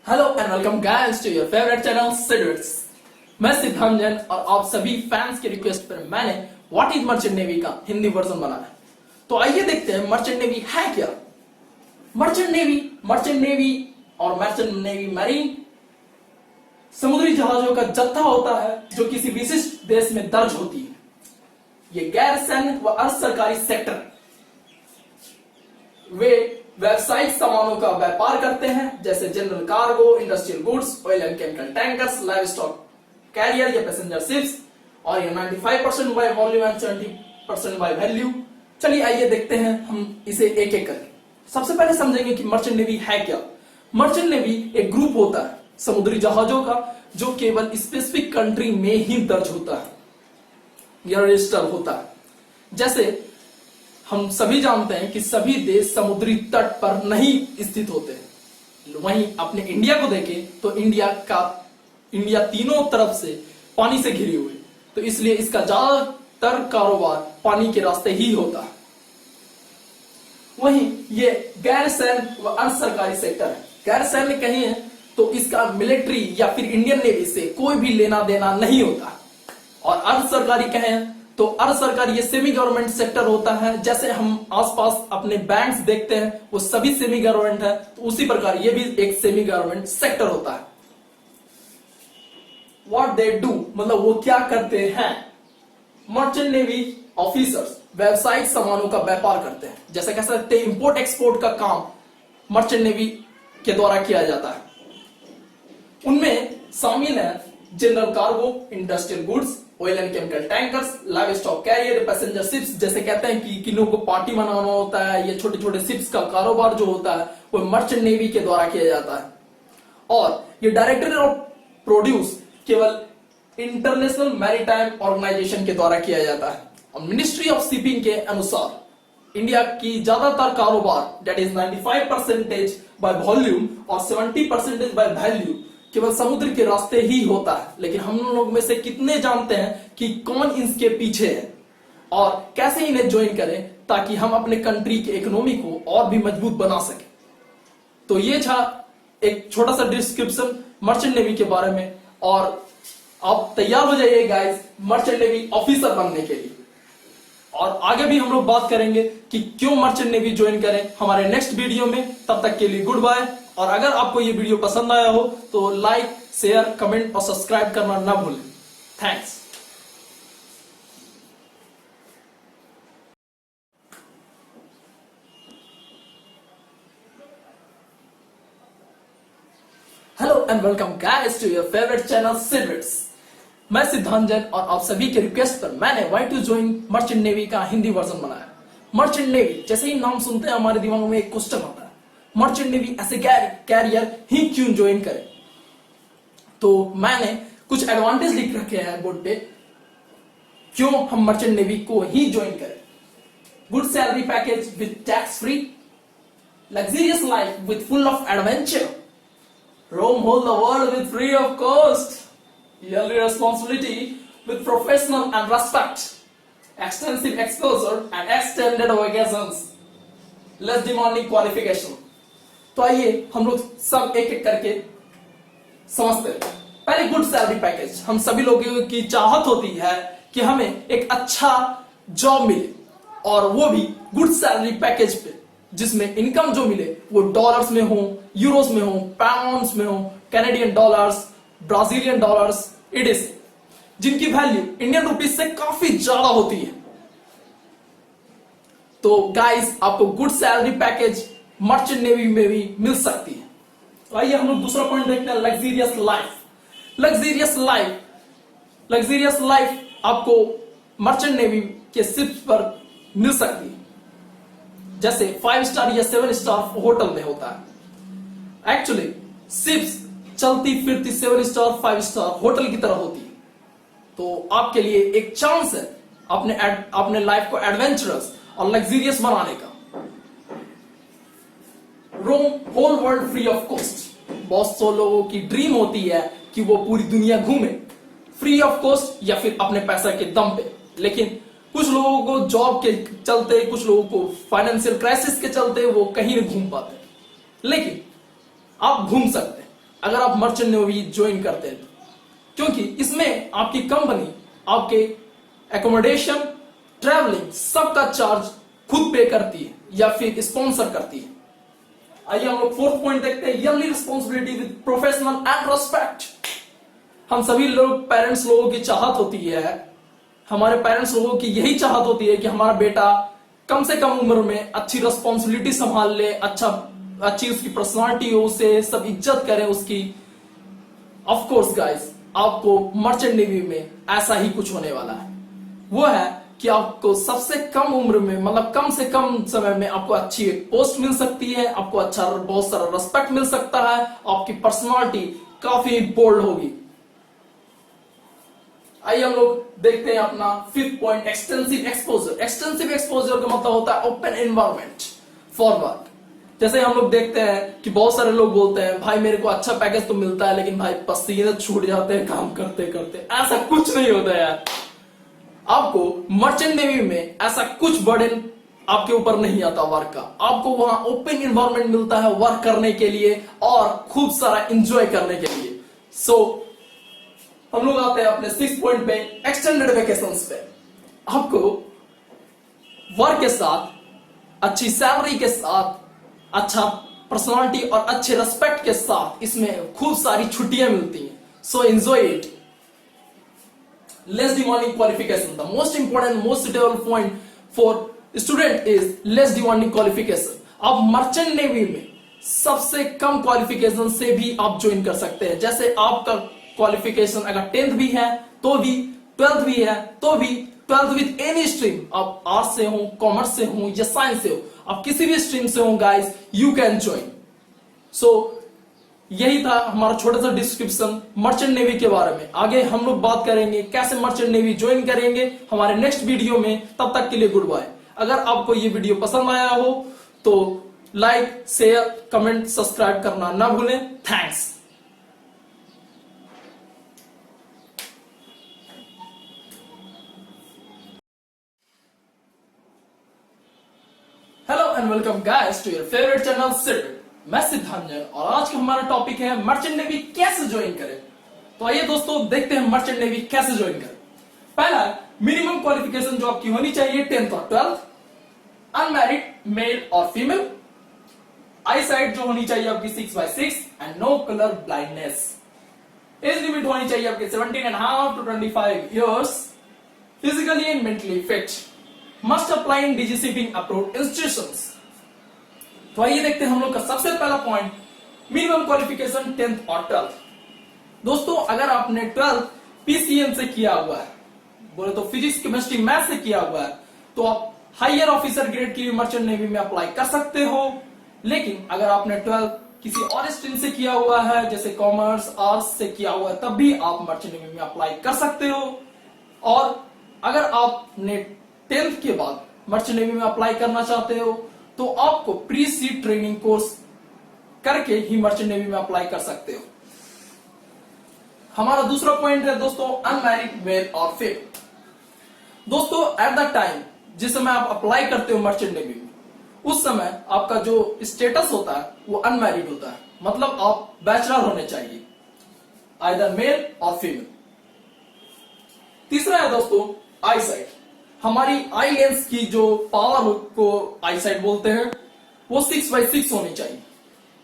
Hello and welcome guys to your favourite channel Sidwits. मैं सिद्धांत जैन और आप सभी फैंस की रिक्वेस्ट पर मैंने व्हाट इज मर्चेंट नेवी का हिंदी वर्जन बनाया है। तो आइए देखते हैं मर्चेंट नेवी है क्या। मर्चेंट नेवी और मर्चेंट नेवी मैरीन समुद्री जहाजों का जत्था होता है जो किसी विशिष्ट देश में दर्ज होती है। ये गैर सैन्य व अर्ध सरकारी सेक्टर वे व्यावसायिक सामानों का व्यापार करते हैं जैसे general cargo, industrial goods, oil and chemical tankers, livestock carrier या पैसेंजर शिप्स, और ये 95% by volume and 70% by value. चलिए आइए देखते हैं हम इसे एक एक करके। सबसे पहले समझेंगे कि मर्चेंट नेवी है क्या। मर्चेंट नेवी एक ग्रुप होता है समुद्री जहाजों का जो केवल स्पेसिफिक कंट्री में ही दर्ज होता है या रजिस्टर होता है। जैसे हम सभी जानते हैं कि सभी देश समुद्री तट पर नहीं स्थित होते हैं। वहीं अपने इंडिया को देखें तो इंडिया तीनों तरफ से पानी से घिरी हुई, तो इसलिए इसका ज्यादातर कारोबार पानी के रास्ते ही होता है। वहीं ये गैर सैन्य व अर्ध सरकारी सेक्टर है। गैर सैन्य कहीं तो इसका मिलिट्री या फिर इंडियन नेवी से कोई भी लेना देना नहीं होता, और अर्ध सरकारी कहें तो अर्ध सरकारी ये सेमी गवर्नमेंट सेक्टर होता है। जैसे हम आसपास अपने बैंक्स देखते हैं वो सभी सेमी गवर्नमेंट है, तो उसी प्रकार ये भी एक सेमी गवर्नमेंट सेक्टर होता है। व्हाट दे डू मतलब वो क्या करते हैं। मर्चेंट नेवी ऑफिसर्स व्यावसायिक सामानों का व्यापार करते हैं। जैसे कह सकते हैं इंपोर्ट एक्सपोर्ट का काम मर्चेंट नेवी के द्वारा किया जाता है। उनमें शामिल है general cargo, industrial goods, oil and chemical tankers, livestock carrier, passenger ships. जैसे कहते हैं कि किन्हीं को पार्टी मनाना होता है, ये छोटे छोटे शिप्स का कारोबार जो होता है वो मर्चेंट नेवी के द्वारा किया जाता है। और ये डायरेक्टर ऑफ प्रोड्यूस केवल इंटरनेशनल मैरीटाइम ऑर्गेनाइजेशन के द्वारा किया जाता है। और मिनिस्ट्री ऑफ शिपिंग के अनुसार इंडिया की ज्यादातर कारोबार दैट इज 95% बाय वॉल्यूम और 70% बाय वैल्यू केवल समुद्र के रास्ते ही होता है। लेकिन हम लोग में से कितने जानते हैं कि कौन इसके पीछे है और कैसे इन्हें ज्वाइन करें ताकि हम अपने कंट्री के इकोनॉमी को और भी मजबूत बना सके। तो ये था एक छोटा सा डिस्क्रिप्शन मर्चेंट नेवी के बारे में, और आप तैयार हो जाइए गाइस मर्चेंट नेवी ऑफिसर बनने के लिए। और आगे भी हम लोग बात करेंगे कि क्यों मर्चेंट नेवी ज्वाइन करें हमारे नेक्स्ट वीडियो में। तब तक के लिए गुड बाय। और अगर आपको ये वीडियो पसंद आया हो तो लाइक, शेयर, कमेंट और सब्सक्राइब करना ना भूलें। Thanks. Hello and welcome guys to your favourite channel Sidwits. मैं सिद्धांत जैन और आप सभी के रिक्वेस्ट पर मैंने why to join merchant navy का हिंदी वर्जन बनाया। मर्चेंट नेवी जैसे ही नाम सुनते हैं हमारे दिमाग में एक क्वेश्चन आता है, मर्चेंट नेवी ऐसे कैरियर ही क्यों ज्वाइन करें। तो मैंने कुछ एडवांटेज लिख रखे हैं बोर्ड पे क्यों हम मर्चेंट नेवी को ही ज्वाइन करें। Good salary package with tax free, luxurious life with full of adventure, roam whole the world with free of cost, yearly responsibility with professional and respect, extensive exposure and extended vacations, less demanding qualification। तो आइए हम लोग सब एक एक करके समझते हैं। पहले गुड सैलरी पैकेज। हम सभी लोगों की चाहत होती है कि हमें एक अच्छा जॉब मिले, और वो भी गुड सैलरी पैकेज पे जिसमें इनकम जो मिले वो डॉलर्स में हो, यूरोस में हो, पाउंड्स में हो, कैनेडियन डॉलर्स, ब्राजीलियन डॉलर्स, इडिस, जिनकी वैल्यू इंडियन रुपीज से काफी ज्यादा होती है। तो गाइस आपको good salary package merchant navy में भी मिल सकती है। तो आइए हम लोग दूसरा पॉइंट देखते हैं, लग्जरियस लाइफ। लग्जरियस लाइफ आपको मर्चेंट नेवी के शिप्स पर मिल सकती है। जैसे 5 स्टार या 7 स्टार होटल में होता है। एक्चुअली शिप्स चलती फिरती 7 स्टार 5 स्टार होटल की तरह होती है। तो आपके लिए एक चांस है अपने लाइफ को एडवेंचरस और लग्जरियस बनाने का। Roam whole world free of cost. बहुत से लोगों की ड्रीम होती है कि वो पूरी दुनिया घूमे फ्री ऑफ कॉस्ट या फिर अपने पैसा के दम पे। लेकिन कुछ लोगों को जॉब के चलते, कुछ लोगों को फाइनेंशियल क्राइसिस के चलते वो कहीं नहीं घूम पाते। लेकिन आप घूम सकते हैं। अगर आप मर्चेंट नेवी ज्वाइन करते हैं, क्योंकि इसमें आपकी कंपनी आपके एकोमोडेशन, ट्रैवलिंग सबका चार्ज खुद पे करती है या फिर स्पॉन्सर करती है। आइए हम लोग फोर्थ पॉइंट देखते हैं, yearly responsibility with professional and respect. हम सभी लोग, पेरेंट्स लोगों की चाहत होती है, हमारे पेरेंट्स लोगों की यही चाहत होती है कि हमारा बेटा कम से कम उम्र में अच्छी रिस्पॉन्सिबिलिटी संभाल ले, अच्छी उसकी पर्सनालिटी हो, उसे सब इज्जत करें उसकी। ऑफ कोर्स गाइस, आपको मर्चेंट नेवी में ऐसा ही कुछ होने वाला है। वो है कि आपको सबसे कम उम्र में, मतलब कम से कम समय में आपको अच्छी एक पोस्ट मिल सकती है, आपको अच्छा बहुत सारा रिस्पेक्ट मिल सकता है, आपकी पर्सनालिटी काफी बोल्ड होगी। आइए हम लोग देखते हैं अपना fifth point, extensive exposure. Extensive exposure का मतलब होता है ओपन एनवायरनमेंट फॉर वर्क। जैसे हम लोग देखते हैं कि बहुत सारे लोग बोलते हैं भाई मेरे को अच्छा पैकेज तो मिलता है लेकिन भाई पसीने छूट जाते हैं काम करते करते। ऐसा कुछ नहीं होता यार। आपको मर्चेंट नेवी में ऐसा कुछ बर्डन आपके ऊपर नहीं आता वर्क का। आपको वहां ओपन एनवायरनमेंट मिलता है वर्क करने के लिए और खूब सारा एंजॉय करने के लिए। सो हम लोग आते हैं अपने 6 पॉइंट पे, एक्सटेंडेड वेकेशंस पे। आपको वर्क के साथ, अच्छी सैलरी के साथ, अच्छा पर्सनालिटी और अच्छे रेस्पेक्ट के साथ इसमें खूब सारी छुट्टियां मिलती हैं। So enjoy it. Less demanding qualification, the most important, most suitable point for student is less demanding qualification. आप मर्चेंट नेवी में सबसे कम क्वालिफिकेशन से भी आप ज्वाइन कर सकते हैं। जैसे आपका क्वालिफिकेशन अगर 10th भी है तो भी, 12th भी है तो भी, 12th विद एनी स्ट्रीम, आप आर्ट्स से हो, कॉमर्स से हो या साइंस से हो, आप किसी भी स्ट्रीम से हो गाइस, यू कैन ज्वाइन। सो यही था हमारा छोटा सा डिस्क्रिप्शन मर्चेंट नेवी के बारे में। आगे हम लोग बात करेंगे कैसे मर्चेंट नेवी ज्वाइन करेंगे हमारे नेक्स्ट वीडियो में। तब तक के लिए गुड बाय। अगर आपको ये वीडियो पसंद आया हो तो लाइक, शेयर, कमेंट, सब्सक्राइब करना ना भूलें। Thanks. Hello and welcome guys to your favourite channel सिर्फ। मैं सिद्धांजन और आज का हमारा टॉपिक है मर्चेंट नेवी कैसे ज्वाइन करें। तो आइए दोस्तों देखते हैं मर्चेंट नेवी कैसे ज्वाइन करें। पहला, मिनिमम क्वालिफिकेशन जो आपकी होनी चाहिए 10th और 12th, अनमैरिड मेल और फीमेल, आई साइट जो होनी चाहिए आपकी 6/6 and no colour blindness. Age limit होनी चाहिए आपकी 17.5 to 25 years, physically and mentally fit, must apply in DGCP approved institutions. तो आइए देखते हैं हम लोग का सबसे पहला पॉइंट, मिनिमम क्वालिफिकेशन 10th और 12th। दोस्तों अगर आपने 12th पीसीएम से किया हुआ है, बोले तो फिजिक्स, केमिस्ट्री, मैथ से किया हुआ है, तो आप हायर ऑफिसर ग्रेड के लिए मर्चेंट नेवी में अप्लाई कर सकते हो। लेकिन अगर आपने 12th किसी और स्ट्रीम से किया हुआ है, जैसे कॉमर्स, आर्ट्स से किया हुआ है, तब भी आप मर्चेंट नेवी में अप्लाई कर सकते हो। और अगर आपने 10th के बाद मर्चेंट नेवी में अप्लाई करना चाहते हो तो आपको प्री सी ट्रेनिंग कोर्स करके ही मर्चेंट नेवी में अप्लाई कर सकते हो। हमारा दूसरा पॉइंट है दोस्तों, अनमैरिड मेल और फीमेल। दोस्तों एट द टाइम जिस समय आप अप्लाई करते हो मर्चेंट नेवी में, उस समय आपका जो स्टेटस होता है वो अनमैरिड होता है, मतलब आप बैचलर होने चाहिए, आइदर मेल और फीमेल। तीसरा है दोस्तों आई साइट। हमारी आई लेंस की जो पावर को आई साइट बोलते हैं वो 6/6 होनी चाहिए।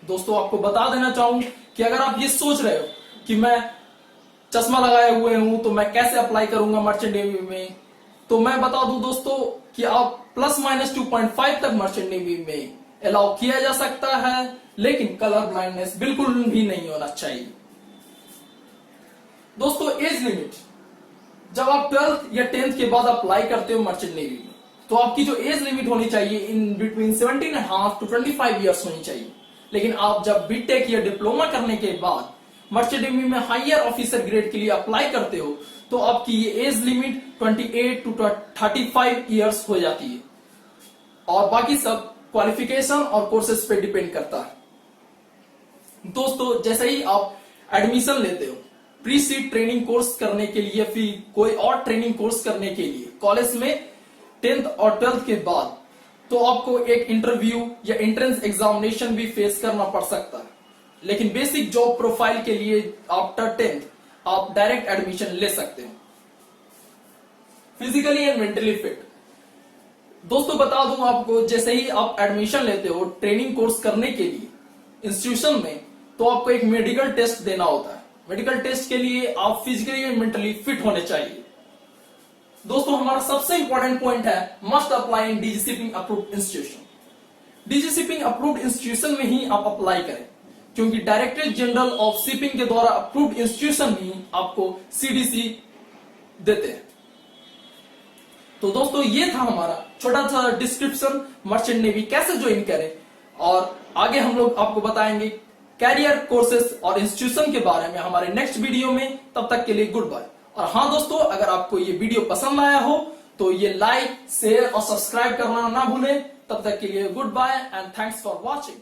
दोस्तों आपको बता देना चाहूं कि अगर आप ये सोच रहे हो कि मैं चश्मा लगाए हुए हूं तो मैं कैसे अप्लाई करूंगा मर्चेंट नेवी में, तो मैं बता दूं दोस्तों कि आप ±2.5 तक मर्चेंट नेवी में अलाउ किया जा सकता है, लेकिन कलर ब्लाइंडनेस बिल्कुल भी नहीं होना चाहिए। दोस्तों एज लिमिट, जब आप 12th या 10th के बाद अप्लाई करते हो मर्चेंट नेवी में, तो आपकी जो एज लिमिट होनी चाहिए इन बिटवीन 17.5 to 25 इयर्स होनी चाहिए। लेकिन आप जब बीटेक या डिप्लोमा करने के बाद मर्चेंट नेवी में हायर ऑफिसर ग्रेड के लिए अप्लाई करते हो तो आपकी ये एज लिमिट 28 to 35 इयर्स हो जाती है। और बाकी सब क्वालिफिकेशन और कोर्सेज पे डिपेंड करता है। दोस्तों जैसे ही आप एडमिशन लेते हो प्री सीड ट्रेनिंग कोर्स करने के लिए, फिर कोई और ट्रेनिंग कोर्स करने के लिए कॉलेज में 10th और 12th के बाद, तो आपको एक इंटरव्यू या एंट्रेंस एग्जामिनेशन भी फेस करना पड़ सकता है। लेकिन बेसिक जॉब प्रोफाइल के लिए आफ्टर 10th आप डायरेक्ट एडमिशन ले सकते हैं। फिजिकली एंड मेंटली फिट, दोस्तों बता दूं आपको, जैसे ही आप एडमिशन लेते हो ट्रेनिंग कोर्स करने के लिए इंस्टीट्यूशन में, तो आपको एक मेडिकल टेस्ट देना होता है। मेडिकल टेस्ट के लिए आप फिजिकली एंड मेंटली फिट होने चाहिए। दोस्तों हमारा सबसे इंपॉर्टेंट पॉइंट है must apply in DGCP approved institution. DGCP approved institution में ही आप अप्लाई करें, क्योंकि डायरेक्टरेट जनरल ऑफ शिपिंग के द्वारा अप्रूव्ड इंस्टीट्यूशन ही आपको सीडीसी देते हैं। तो दोस्तों ये था हमारा छोटा सा डिस्क्रिप्शन मर्चेंट नेवी कैसे ज्वाइन करें, और आगे हम लोग आपको बताएंगे कैरियर कोर्सेज और इंस्टीट्यूशन के बारे में हमारे नेक्स्ट वीडियो में। तब तक के लिए गुड बाय। और हाँ दोस्तों, अगर आपको ये वीडियो पसंद आया हो तो ये लाइक, शेयर और सब्सक्राइब करना ना भूलें। तब तक के लिए goodbye and thanks for watching.